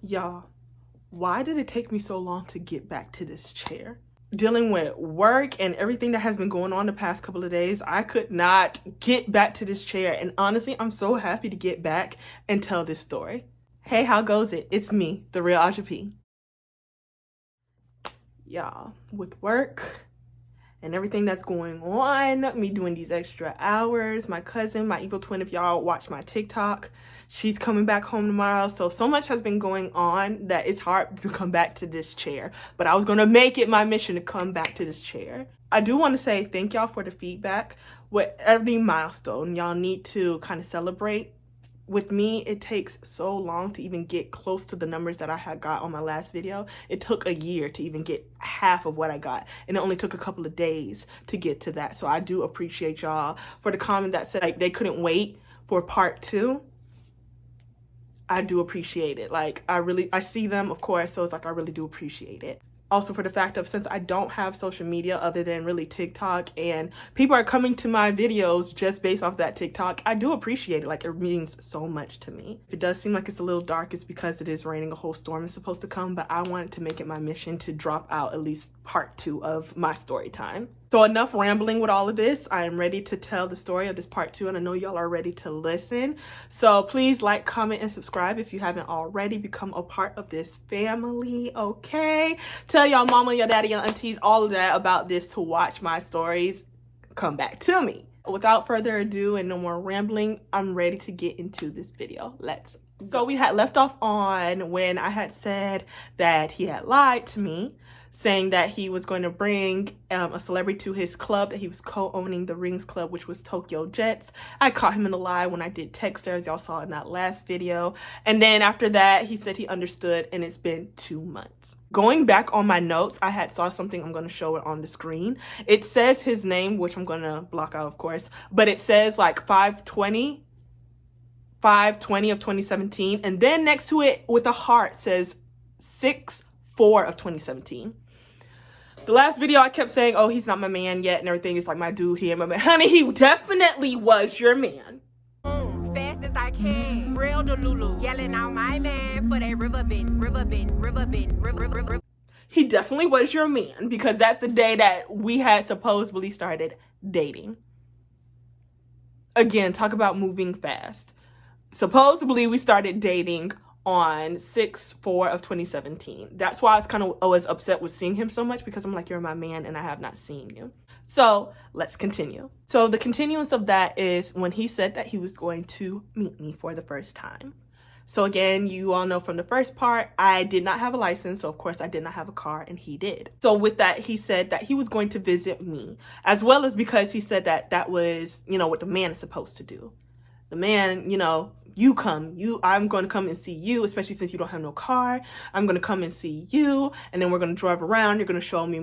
Y'all, why did it take me so long to get back to this chair? Dealing with work and everything that has been going on the past couple of days, I could not get back to this chair. And honestly, I'm so happy to get back and tell this story. Hey, how goes it? It's me, the real Aja P. Y'all, with work and everything that's going on, me doing these extra hours, my cousin, my evil twin, if y'all watch my TikTok, she's coming back home tomorrow. So much has been going on that it's hard to come back to this chair. But I was going to make it my mission to come back to this chair. I do want to say thank y'all for the feedback. With every milestone, y'all need to kind of celebrate. With me, it takes so long to even get close to the numbers that I had got on my last video. It took a year to even get half of what I got, and it only took a couple of days to get to that. So I do appreciate y'all for the comment that said like they couldn't wait for part 2. I do appreciate it. Like I see them, of course, so it's like I really do appreciate it. Also for the fact of, since I don't have social media other than really TikTok, and people are coming to my videos just based off that TikTok, I do appreciate it. Like, it means so much to me. If it does seem like it's a little dark, it's because it is raining. A whole storm is supposed to come, but I wanted to make it my mission to drop out at least part 2 of my story time. So enough rambling with all of this. I am ready to tell the story of this part 2, and I know y'all are ready to listen. So please like, comment, and subscribe if you haven't already. Become a part of this family, okay? Tell y'all mama, your daddy, your aunties, all of that about this to watch my stories come back to me. Without further ado and no more rambling, I'm ready to get into this video. Let's go. So we had left off on when I had said that he had lied to me, saying that he was going to bring a celebrity to his club, that he was co-owning the Rings Club, which was Tokyo Jets. I caught him in a lie when I did text her, as y'all saw in that last video. And then after that, he said he understood, and it's been 2 months. Going back on my notes, I had saw something. I'm going to show it on the screen. It says his name, which I'm going to block out, of course, but it says like 5/20 of 2017. And then next to it with a heart says 6/4 of 2017. The last video I kept saying, oh, he's not my man yet and everything. It's like my dude, he ain't my man. Honey, he definitely was your man. Fast as I can, real Delulu, yelling out my man for that river bend. He definitely was your man, because that's the day that we had supposedly started dating. Again, talk about moving fast. Supposedly we started dating on 6/4 of 2017. That's why I was upset with seeing him so much, because I'm like, you're my man and I have not seen you. So let's continue. So the continuance of that is when he said that he was going to meet me for the first time. So again, you all know from the first part, I did not have a license. So of course I did not have a car, and he did. So with that, he said that he was going to visit me, as well as because he said that that was, you know, what the man is supposed to do. The man, you know, I'm going to come and see you, especially since you don't have no car. I'm going to come and see you, and then we're going to drive around. You're going to show me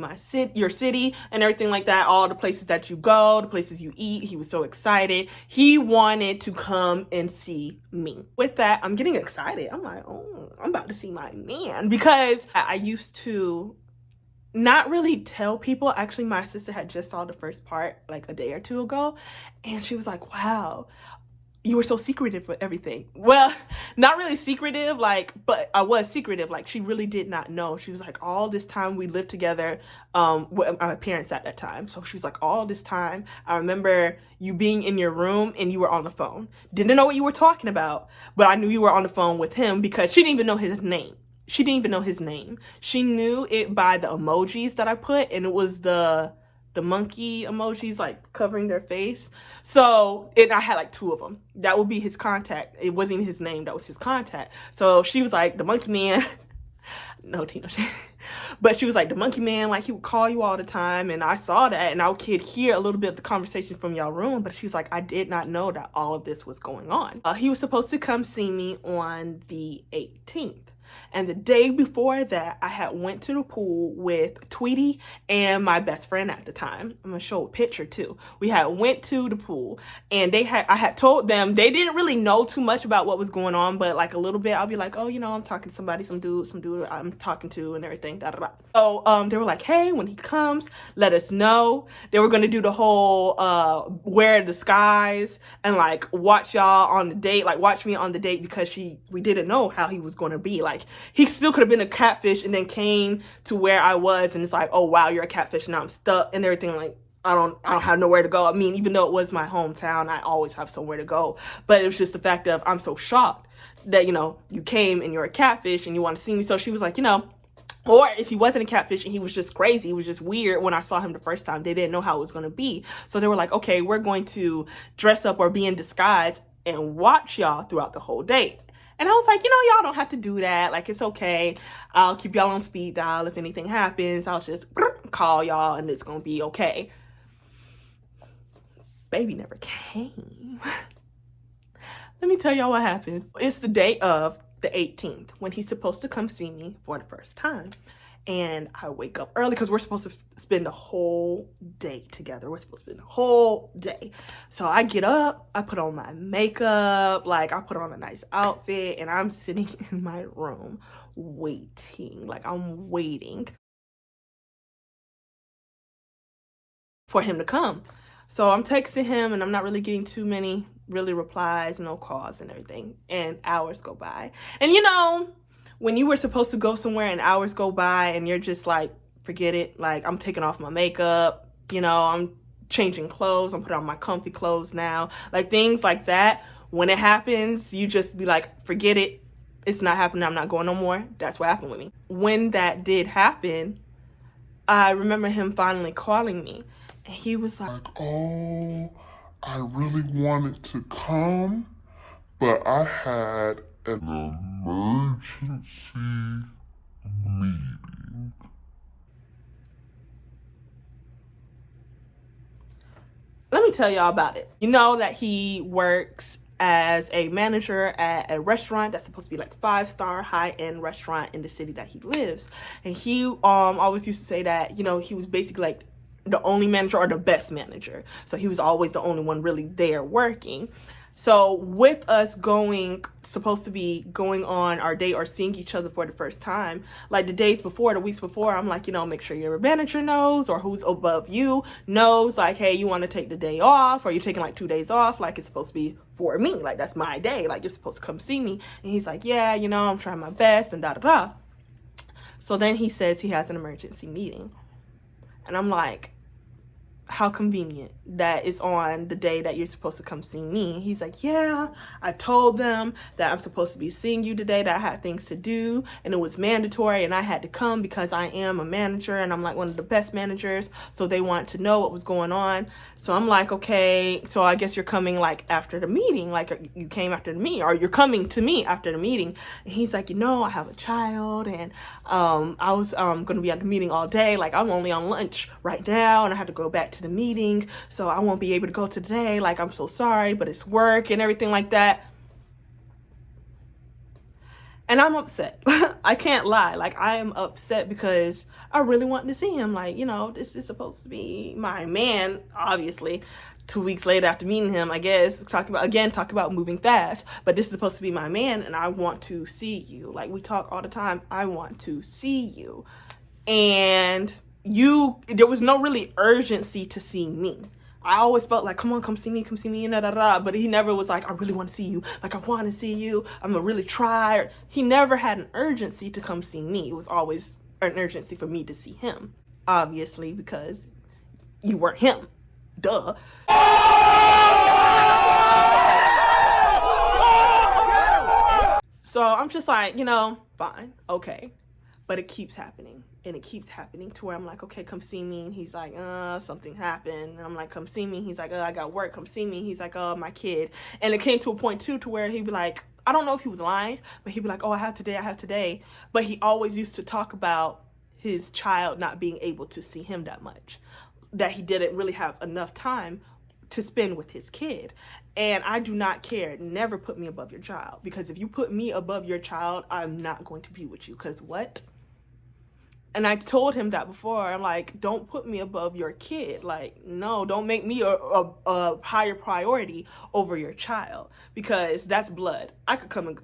your city and everything like that, all the places that you go, the places you eat. He was so excited. He wanted to come and see me. With that, I'm getting excited. I'm like, oh, I'm about to see my man, because I used to not really tell people. Actually, my sister had just saw the first part like a day or 2 ago, and she was like, wow, you were so secretive with everything. Well, not really secretive, like, but I was secretive. Like, she really did not know. She was like, all this time we lived together with my parents at that time. So she was like, all this time, I remember you being in your room and you were on the phone. Didn't know what you were talking about, but I knew you were on the phone with him, because she didn't even know his name. She didn't even know his name. She knew it by the emojis that I put, and it was the monkey emojis, like covering their face. So, and I had like 2 of them. That would be his contact. It wasn't even his name. That was his contact. So she was like, the monkey man. No, Tina. But she was like, the monkey man, like he would call you all the time. And I saw that, and I could hear a little bit of the conversation from y'all room. But she's like, I did not know that all of this was going on. He was supposed to come see me on the 18th. And the day before that, I had went to the pool with Tweety and my best friend at the time. I'm gonna show a picture too. We had went to the pool, and I had told them, they didn't really know too much about what was going on, but like a little bit, I'll be like, oh, you know, I'm talking to somebody, some dude, I'm talking to and everything. Da, da, da. So they were like, hey, when he comes, let us know. They were going to do the whole wear a disguise and like watch y'all on the date, like watch me on the date, because we didn't know how he was going to be. Like he still could have been a catfish and then came to where I was, and it's like, oh wow, you're a catfish, and now I'm stuck and everything. Like I don't have nowhere to go. I mean, even though it was my hometown, I always have somewhere to go. But it was just the fact of I'm so shocked that, you know, you came and you're a catfish and you want to see me. So she was like, you know, or if he wasn't a catfish and he was just crazy, he was just weird. When I saw him the first time, they didn't know how it was going to be. So they were like, okay, we're going to dress up or be in disguise and watch y'all throughout the whole date. And I was like, you know, y'all don't have to do that. Like, it's okay. I'll keep y'all on speed dial. If anything happens, I'll just call y'all and it's going to be okay. Baby never came. Let me tell y'all what happened. It's the day of the 18th when he's supposed to come see me for the first time. And I wake up early because we're supposed to spend the whole day together. We're supposed to spend the whole day. So I get up, I put on my makeup, like I put on a nice outfit, and I'm sitting in my room waiting. Like I'm waiting for him to come. So I'm texting him and I'm not really getting too many really replies, no calls and everything. And hours go by. And you know, when you were supposed to go somewhere and hours go by and you're just like, forget it. Like I'm taking off my makeup, you know, I'm changing clothes. I'm putting on my comfy clothes now. Like things like that. When it happens, you just be like, forget it. It's not happening. I'm not going no more. That's what happened with me. When that did happen, I remember him finally calling me. And he was like, oh, I really wanted to come, but I had an emergency meeting. Let me tell y'all about it. You know that he works as a manager at a restaurant that's supposed to be like 5-star high-end restaurant in the city that he lives. And he always used to say that, you know, he was basically like the only manager or the best manager. So he was always the only one really there working. So with us supposed to be going on our date or seeing each other for the first time, like the weeks before, I'm like, you know, make sure your manager knows, or who's above you knows, like, hey, you want to take the day off, or you're taking like 2 days off, like it's supposed to be for me, like that's my day, like you're supposed to come see me. And he's like, yeah, you know, I'm trying my best and da da da. So then he says he has an emergency meeting. And I'm like, how convenient that it's on the day that you're supposed to come see me. He's like, yeah, I told them that I'm supposed to be seeing you today, that I had things to do and it was mandatory and I had to come because I am a manager and I'm like one of the best managers, so they want to know what was going on. So I'm like, okay, so I guess you're coming like after the meeting, like you came after me, or you're coming to me after the meeting. And he's like, you know, I have a child and I was going to be at the meeting all day, like I'm only on lunch right now and I have to go back to the meeting, so I won't be able to go today, like I'm so sorry, but it's work and everything like that. And I'm upset. I can't lie, like I am upset because I really want to see him. Like, you know, this is supposed to be my man. Obviously 2 weeks later after meeting him, I guess, talk about moving fast, but this is supposed to be my man and I want to see you. Like we talk all the time, I want to see you. And there was no really urgency to see me. I always felt like, come on, come see me, and da da da. But he never was like, I really want to see you. Like, I want to see you. I'm gonna really try. He never had an urgency to come see me. It was always an urgency for me to see him. Obviously, because you weren't him. Duh. So I'm just like, you know, fine, okay. But it keeps happening. And it keeps happening to where I'm like, okay, come see me. And he's like, something happened. And I'm like, come see me. He's like, I got work. Come see me. He's like, my kid. And it came to a point, too, to where he'd be like, I don't know if he was lying, but he'd be like, oh, I have today. But he always used to talk about his child not being able to see him that much, that he didn't really have enough time to spend with his kid. And I do not care. Never put me above your child. Because if you put me above your child, I'm not going to be with you. Because what? And I told him that before. I'm like, don't put me above your kid. Like, no, don't make me a higher priority over your child, because that's blood.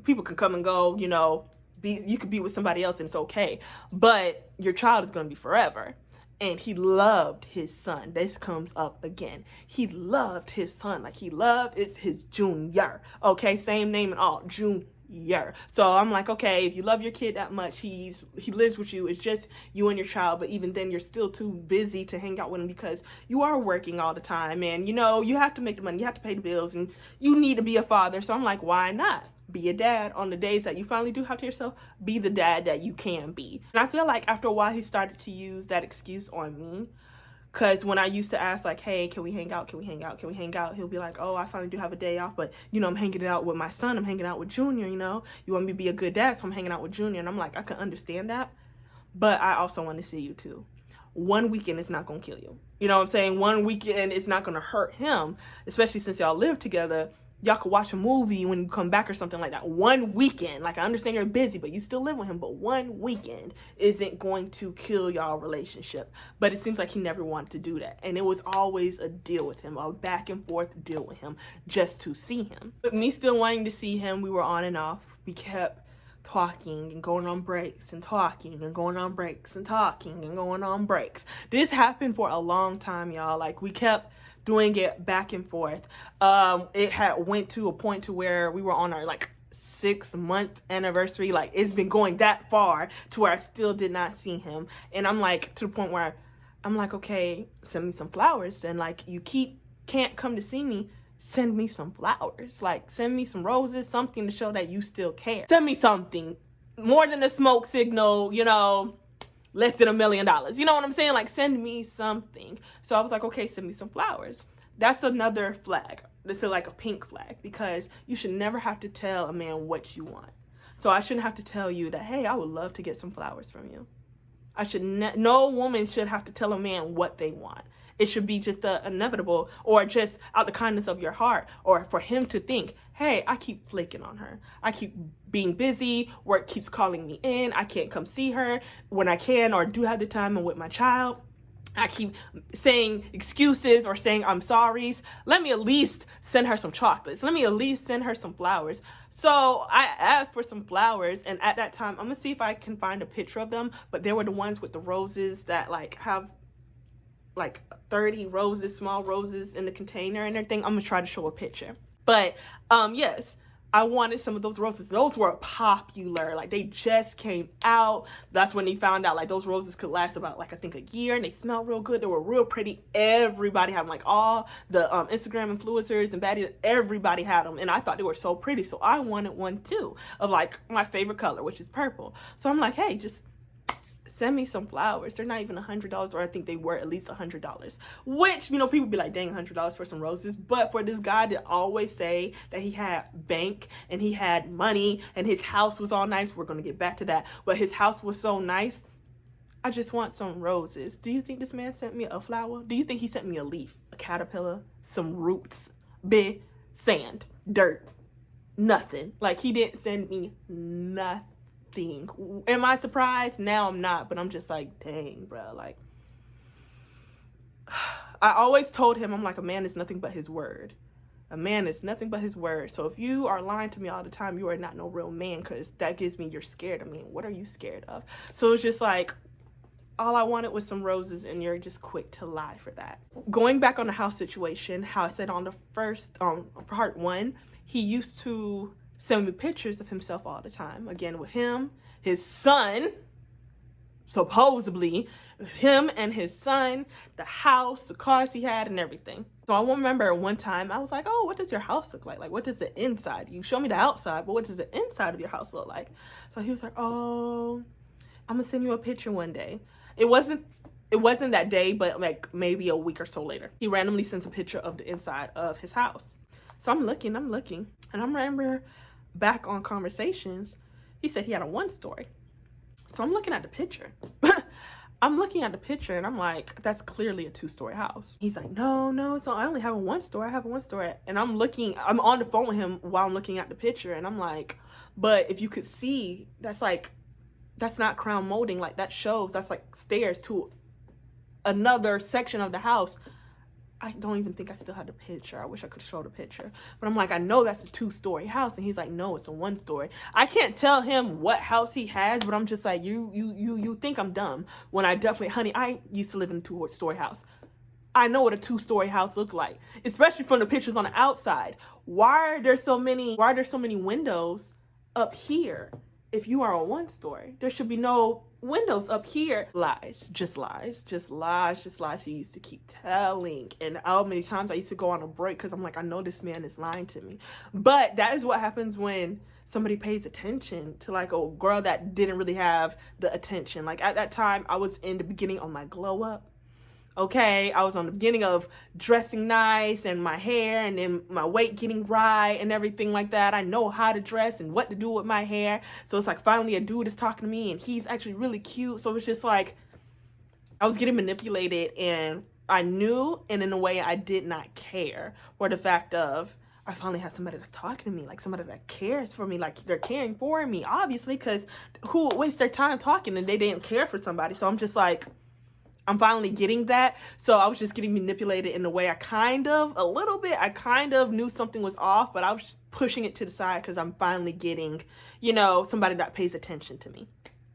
People can come and go, you know, you could be with somebody else and it's okay, but your child is going to be forever. And he loved his son. This comes up again. He loved his son. Like, he loved, it's his junior. Okay, same name and all, junior. So I'm like, okay, if you love your kid that much, he lives with you. It's just you and your child. But even then, you're still too busy to hang out with him because you are working all the time. And, you know, you have to make the money. You have to pay the bills. And you need to be a father. So I'm like, why not? Be a dad on the days that you finally do have to yourself. Be the dad that you can be. And I feel like after a while, he started to use that excuse on me. Because when I used to ask, like, hey, can we hang out? Can we hang out? Can we hang out? He'll be like, oh, I finally do have a day off. But, you know, I'm hanging out with my son. I'm hanging out with Junior, you know. You want me to be a good dad, so I'm hanging out with Junior. And I'm like, I can understand that. But I also want to see you, too. One weekend is not going to kill you. You know what I'm saying? One weekend is not going to hurt him, especially since y'all live together. Y'all could watch a movie when you come back or something like that. One weekend, like, I understand you're busy, but you still live with him. But one weekend isn't going to kill y'all relationship. But it seems like he never wanted to do that. And it was always a deal with him, a back and forth deal with him just to see him. But me still wanting to see him, we were on and off. We kept talking and going on breaks and talking and going on breaks and talking and going on breaks. This happened for a long time, y'all. Like, we kept doing it back and forth. It had went to a point to where we were on our like 6-month anniversary. Like, it's been going that far to where I still did not see him. And I'm like, to the point where I'm like, okay, send me some flowers. Then, like, you can't come to see me, send me some flowers. Like, send me some roses, something to show that you still care. Send me something more than a smoke signal, you know, less than $1 million. You know what I'm saying? Like, send me something. So I was like, okay, send me some flowers. That's another flag. This is like a pink flag, because you should never have to tell a man what you want. So I shouldn't have to tell you that, hey, I would love to get some flowers from you. I should no woman should have to tell a man what they want. It should be just inevitable, or just out the kindness of your heart, or for him to think, hey, I keep flaking on her. I keep being busy. Work keeps calling me in. I can't come see her when I can or do have the time and with my child. I keep saying excuses or saying I'm sorries. Let me at least send her some chocolates. Let me at least send her some flowers. So I asked for some flowers, and at that time, I'm gonna see if I can find a picture of them, but they were the ones with the roses that like have like 30 roses, small roses in the container and everything. I'm gonna try to show a picture. But yes, I wanted some of those roses. Those were popular. Like, they just came out. That's when they found out, like, those roses could last about, like, I think a year, and they smelled real good. They were real pretty. Everybody had them. Like, all the Instagram influencers and baddies, everybody had them. And I thought they were so pretty. So I wanted one, too, of, like, my favorite color, which is purple. So I'm like, hey, just send me some flowers. They're not even $100, or I think they were at least $100. Which, you know, people be like, dang, $100 for some roses. But for this guy to always say that he had bank and he had money and his house was all nice, we're going to get back to that. But his house was so nice, I just want some roses. Do you think this man sent me a flower? Do you think he sent me a leaf, a caterpillar, some roots, sand, dirt, nothing? Like, he didn't send me nothing. Am I surprised? Now I'm not, but I'm just like, dang, bro. Like, I always told him, I'm like, a man is nothing but his word. A man is nothing but his word. So if you are lying to me all the time, you are not no real man, because that gives me you're scared of me. What are you scared of? So it's just like, all I wanted was some roses, and you're just quick to lie for that. Going back on the house situation, how I said on the first part 1, he used to send me pictures of himself all the time. Again, with him, his son, supposedly, him and his son, the house, the cars he had, and everything. So I remember one time I was like, oh, what does your house look like? Like, what does the inside? You show me the outside, but what does the inside of your house look like? So he was like, oh, I'm gonna send you a picture one day. It wasn't that day, but like maybe a week or so later, he randomly sends a picture of the inside of his house. So I'm looking, and I remember back on conversations, he said he had a 1-story. So I'm looking at the picture. And I'm like, that's clearly a 2-story house. He's like, no, so I only have a 1-story. I have a 1-story. And I'm on the phone with him while I'm looking at the picture, and I'm like, but if you could see, that's not crown molding. Like, that shows, that's like stairs to another section of the house. I don't even think I still had the picture. I wish I could show the picture. But I'm like, I know that's a 2-story house. And he's like, no, it's a 1-story. I can't tell him what house he has, but I'm just like, you think I'm dumb. When I definitely, honey, I used to live in a 2-story house. I know what a 2-story house looked like, especially from the pictures on the outside. Why are there so many windows up here? If you are a 1-story, there should be no windows up here. Lies, just lies, just lies, just lies he used to keep telling. And how many times I used to go on a break because I'm like, I know this man is lying to me. But that is what happens when somebody pays attention to like a girl that didn't really have the attention. Like at that time, I was in the beginning of my glow up. Okay, I was on the beginning of dressing nice and my hair and then my weight getting right and everything like that. I know how to dress and what to do with my hair. So it's like finally a dude is talking to me and he's actually really cute. So it's just like I was getting manipulated and I knew, and in a way I did not care for the fact of I finally have somebody that's talking to me, like somebody that cares for me, like they're caring for me, obviously, because who would waste their time talking and they didn't care for somebody. So I'm just like, I'm finally getting that. So I was just getting manipulated in a way I kind of knew something was off, but I was just pushing it to the side because I'm finally getting, somebody that pays attention to me,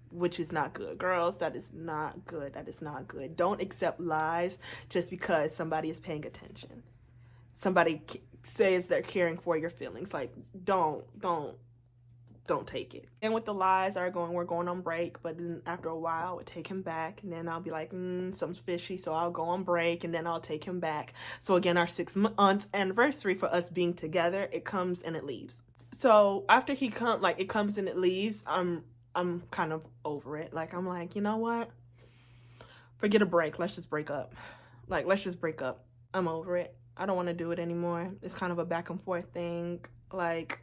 which is not good. Girls, that is not good. That is not good. Don't accept lies just because somebody is paying attention. Somebody says they're caring for your feelings. Like, don't take it. And with the lies we're going on break, but then after a while I would take him back and then I'll be like, something's fishy, so I'll go on break and then I'll take him back. So again, our 6-month anniversary for us being together, it comes and it leaves. So after it comes and it leaves, I'm kind of over it. Like, I'm like, you know what? Forget a break. Let's just break up. Like, let's just break up. I'm over it. I don't want to do it anymore. It's kind of a back and forth thing. Like,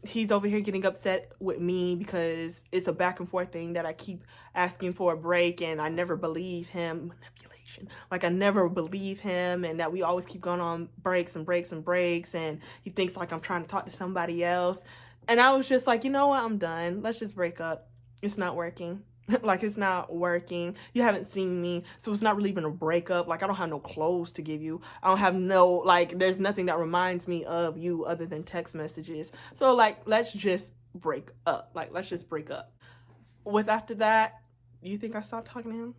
he's over here getting upset with me because it's a back and forth thing that I keep asking for a break and I never believe him. Manipulation. Like, I never believe him, and that we always keep going on breaks and breaks and breaks, and he thinks like I'm trying to talk to somebody else. And I was just like, you know what? I'm done. Let's just break up. It's not working. Like, it's not working. You haven't seen me, so it's not really even a breakup. Like, I don't have no clothes to give you. I don't have there's nothing that reminds me of you other than text messages. So, like, let's just break up. Like, let's just break up. With after that, you think I stopped talking to him?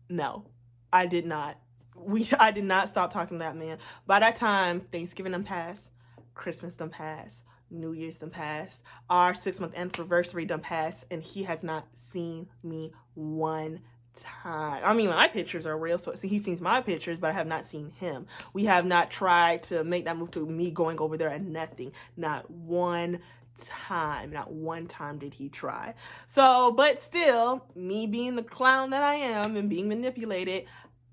No, I did not. I did not stop talking to that man. By that time, Thanksgiving done passed, Christmas done passed, New Year's done passed, our 6-month anniversary done passed, and he has not seen me one time. I mean, my pictures are real, so he sees my pictures, but I have not seen him. We have not tried to make that move to me going over there and nothing. Not one time. Not one time did he try. So, but still, me being the clown that I am and being manipulated,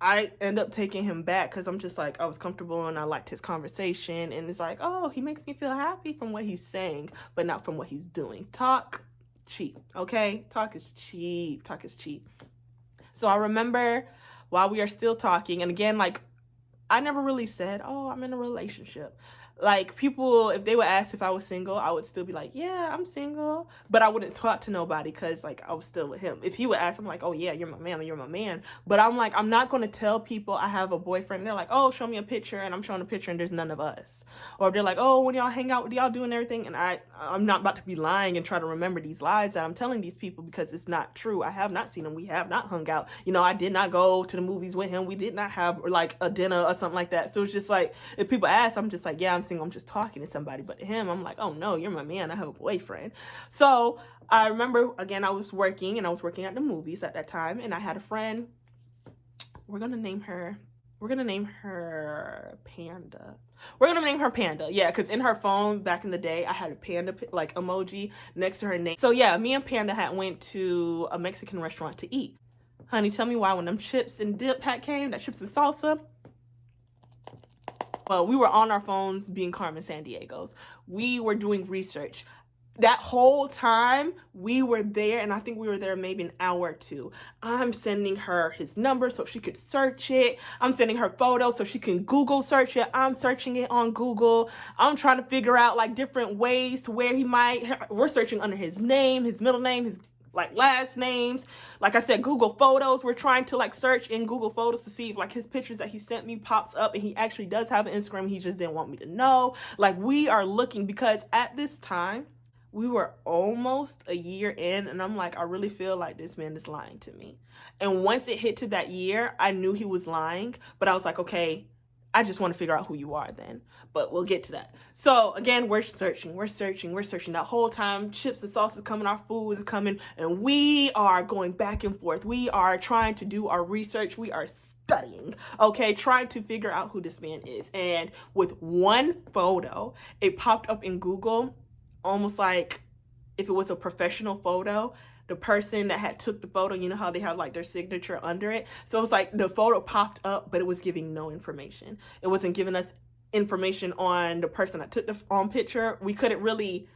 I end up taking him back because I'm just like, I was comfortable and I liked his conversation. And it's like, oh, he makes me feel happy from what he's saying, but not from what he's doing. Talk, cheap, okay? Talk is cheap. Talk is cheap. So I remember while we are still talking, and again, like, I never really said, oh, I'm in a relationship. Like, people, if they would ask if I was single, I would still be like, yeah, I'm single. But I wouldn't talk to nobody because, like, I was still with him. If he would ask, I'm like, oh, yeah, you're my man, you're my man. But I'm like, I'm not going to tell people I have a boyfriend. They're like, oh, show me a picture. And I'm showing a picture and there's none of us. Or they're like, oh, when y'all hang out, what do y'all do and everything? And I'm not about to be lying and try to remember these lies that I'm telling these people because it's not true. I have not seen him. We have not hung out. You know, I did not go to the movies with him. We did not have, like, a dinner or something like that. So it's just like, if people ask, I'm just like, yeah, I'm single. I'm just talking to somebody. But to him, I'm like, oh, no, you're my man. I have a boyfriend. So I remember, again, I was working at the movies at that time. And I had a friend. We're going to name her Panda. We're going to name her Panda. Yeah, because in her phone back in the day, I had a panda like emoji next to her name. So yeah, me and Panda had went to a Mexican restaurant to eat. Honey, tell me why when them chips and dip pack came, that chips and salsa. Well, we were on our phones being Carmen Sandiegos. We were doing research. That whole time we were there, and I think we were there maybe an hour or two. I'm sending her his number so she could search it. I'm sending her photos so she can Google search it. I'm searching it on Google. I'm trying to figure out like different ways to where he might. We're searching under his name, his middle name, his like last names. Like I said, Google Photos. We're trying to like search in Google Photos to see if like his pictures that he sent me pops up, and he actually does have an Instagram. He just didn't want me to know. Like, we are looking, because at this time we were almost a year in, and I'm like, I really feel like this man is lying to me. And once it hit to that year, I knew he was lying, but I was like, okay, I just want to figure out who you are then. But we'll get to that. So again, we're searching. That whole time, chips and sauce is coming, our food is coming, and we are going back and forth. We are trying to do our research. We are studying, okay, trying to figure out who this man is. And with one photo, it popped up in Google, almost like if it was a professional photo. The person that had took the photo, you know how they have like their signature under it? So it was like the photo popped up, but it was giving no information. It wasn't giving us information on the person that took the picture. We couldn't really,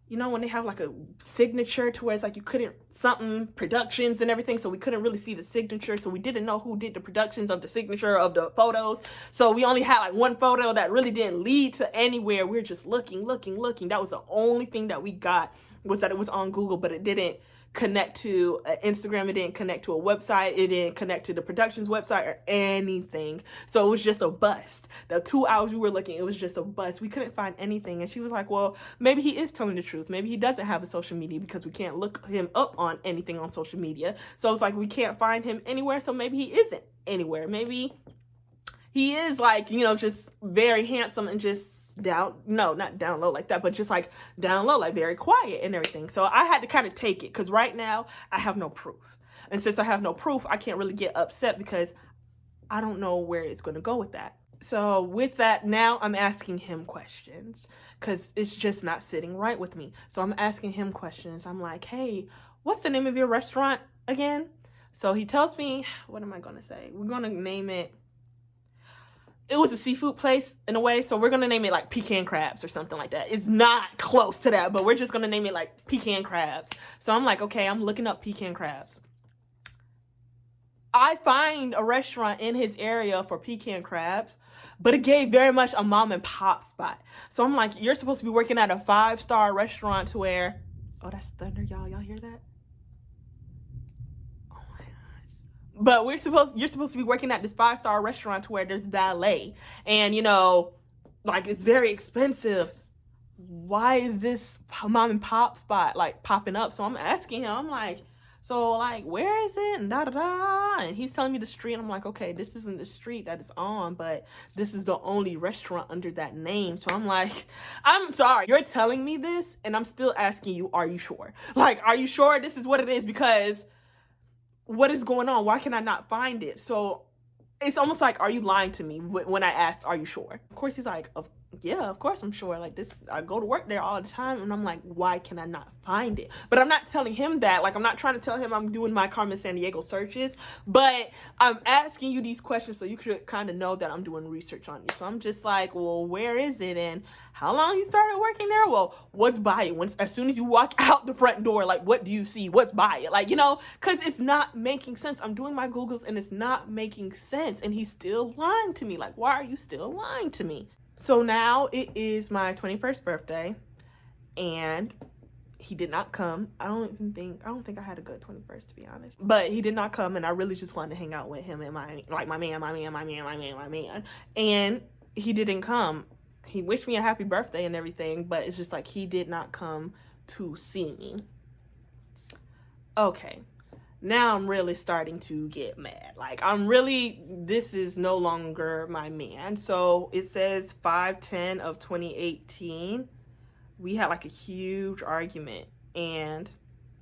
you know, when they have like a signature to where it's like you couldn't, something, productions and everything, so we couldn't really see the signature. So we didn't know who did the productions of the signature of the photos. So we only had like one photo that really didn't lead to anywhere. We were just looking. That was the only thing that we got, was that it was on Google, but it didn't connect to Instagram, it didn't connect to a website, it didn't connect to the production's website or anything. So it was just a bust. The 2 hours we were looking, it was just a bust. We couldn't find anything. And she was like, well, maybe he is telling the truth. Maybe he doesn't have a social media, because we can't look him up on anything on social media. So it's like we can't find him anywhere, so maybe he isn't anywhere. Maybe he is like, you know, just very handsome and just not down low like that, but just like down low, like very quiet and everything. So I had to kind of take it, because right now I have no proof. And since I have no proof, I can't really get upset, because I don't know where it's going to go with that. So with that, now I'm asking him questions, because it's just not sitting right with me. So I'm asking him questions. I'm like, hey, what's the name of your restaurant again? So he tells me, what am I going to say? We're going to name it, it was a seafood place in a way, so we're going to name it like Pecan Crabs or something like that. It's not close to that, but we're just going to name it like Pecan Crabs. So I'm like, okay, I'm looking up Pecan Crabs. I find a restaurant in his area for Pecan Crabs, but it gave very much a mom and pop spot. So I'm like, you're supposed to be working at a 5-star restaurant to where, oh, that's thunder, y'all. Y'all hear that? But you're supposed to be working at this 5-star restaurant where there's valet, and you know, like, it's very expensive. Why is this mom and pop spot like popping up? So I'm asking him, I'm like, so like, where is it? And da da da. And he's telling me the street. And I'm like, okay, this isn't the street that it's on, but this is the only restaurant under that name. So I'm like, I'm sorry, you're telling me this, and I'm still asking you, are you sure? Like, are you sure this is what it is? Because what is going on? Why can I not find it? So it's almost like, are you lying to me when I asked, are you sure? Of course, he's like, yeah, of course I'm sure. Like, this, I go to work there all the time. And I'm like, why can I not find it? But I'm not telling him that. Like, I'm not trying to tell him I'm doing my Carmen Sandiego searches, but I'm asking you these questions so you could kind of know that I'm doing research on you. So I'm just like, well, where is it? And how long you started working there? Well, what's by it? As soon as you walk out the front door, like, what do you see? What's by it? Like, you know, because it's not making sense. I'm doing my Googles and it's not making sense. And he's still lying to me. Like, why are you still lying to me? So now it is my 21st birthday, and he did not come. I don't think I had a good 21st, to be honest. But he did not come, and I really just wanted to hang out with him and my man. And he didn't come. He wished me a happy birthday and everything, but it's just like he did not come to see me. Okay. Now I'm really starting to get mad. Like, this is no longer my man. So it says 5/10 of 2018. We had like a huge argument, and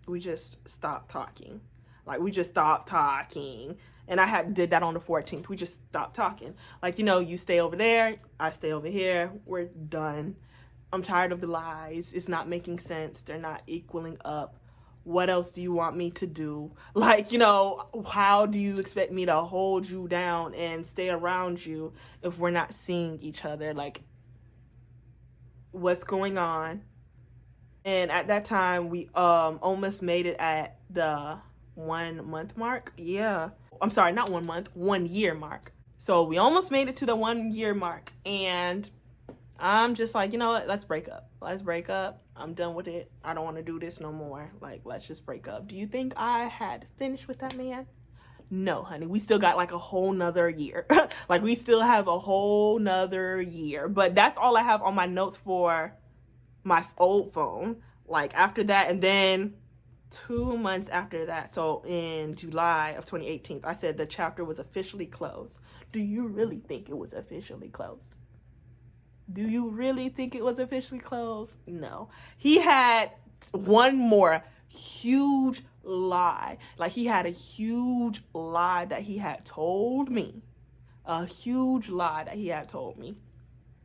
we just stopped talking. Like, we just stopped talking. And I did that on the 14th. We just stopped talking. Like, you know, you stay over there, I stay over here. We're done. I'm tired of the lies. It's not making sense. They're not equaling up. What else do you want me to do? Like, you know, how do you expect me to hold you down and stay around you if we're not seeing each other? Like, what's going on? And at that time, we almost made it at the 1 month mark. Yeah. I'm sorry, not 1 month, 1 year mark. So we almost made it to the 1 year mark. And I'm just like, you know what? Let's break up. Let's break up. I'm done with it. I don't want to do this no more. Like, let's just break up. Do you think I had finished with that man? No, honey. We still got like a whole nother year. Like, we still have a whole nother year. But that's all I have on my notes for my old phone. Like, after that, and then 2 months after that, so in July of 2018, I said the chapter was officially closed. Do you really think it was officially closed? Do you really think it was officially closed? No. He had one more huge lie. Like, he had a huge lie that he had told me. A huge lie that he had told me.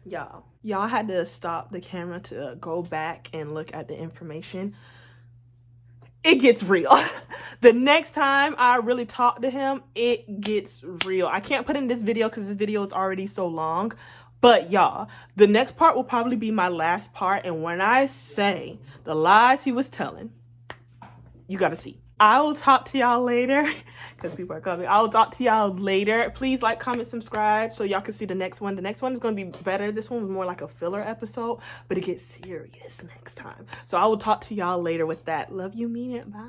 Y'all had to stop the camera to go back and look at the information. It gets real. The next time I really talk to him, it gets real. I can't put in this video because this video is already so long. But y'all, the next part will probably be my last part. And when I say the lies he was telling, you got to see. I will talk to y'all later because people are coming. I will talk to y'all later. Please like, comment, subscribe so y'all can see the next one. The next one is going to be better. This one was more like a filler episode, but it gets serious next time. So I will talk to y'all later with that. Love you, mean it. Bye.